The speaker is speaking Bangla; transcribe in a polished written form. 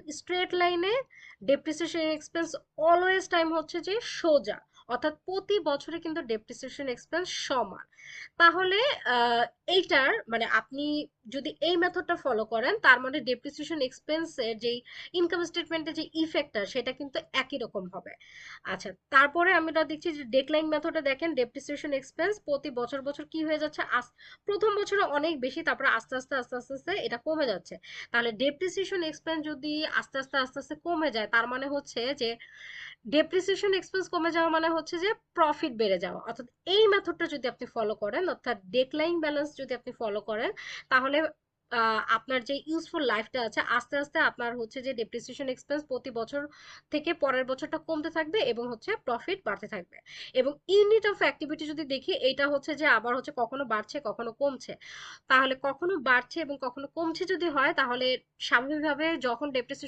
স্ট্রেট লাইনে ডেপ্রিসিয়েশন এক্সপেন্স অলওয়েজ টাইম হচ্ছে যে সোজা, অর্থাৎ প্রতি বছরে কিন্তু ডেপ্রিসিয়েশন এক্সপেন্স সমান। তাহলে এইটার মানে আপনি যদি এই মেথডটা ফলো করেন তার মানে ডেপ্রিসিয়েশন এক্সপেন্সের যেই ইনকাম স্টেটমেন্টের যে ইফেক্টটা সেটা কিন্তু একই রকম হবে। আচ্ছা, তারপরে আমরা দেখছি যে ডেক্লাইন মেথডে দেখেন ডেপ্রিসিয়েশন এক্সপেন্স প্রতি বছর বছর কি হয়ে যাচ্ছে, প্রথম বছরে অনেক বেশি, তারপরে আস্তে আস্তে আস্তে আস্তে আস্তে এটা কমে যাচ্ছে। তাহলে ডেপ্রিসিয়েশন এক্সপেন্স যদি আস্তে আস্তে আস্তে আস্তে কমে যায় তার মানে হচ্ছে যে ডেপ্রিসিয়েশন এক্সপেন্স কমে যাওয়া মানে হচ্ছে যে প্রফিট বেড়ে যাওয়া। অর্থাৎ এই মেথডটা যদি আপনি ফলো করেন, অর্থাৎ ডেক্লাইন ব্যালেন্স যদি আপনি ফলো করেন, তাহলে আপনার যে ইউজফুল লাইফটা আছে আস্তে আস্তে আপনার হচ্ছে যে ডেপ্রিসিয়েশন এক্সপেন্স প্রতি বছর থেকে পরের বছরটা কমতে থাকবে এবং হচ্ছে প্রফিট বাড়তে থাকবে। এবং ইউনিট অফ অ্যাক্টিভিটি যদি দেখি, এটা হচ্ছে যে আবার হচ্ছে কখনো বাড়ছে কখনো কমছে। তাহলে কখনো বাড়ছে এবং কখনো কমছে যদি হয় তাহলে স্বাভাবিকভাবে যখন ডেপ্রিসিয়েশন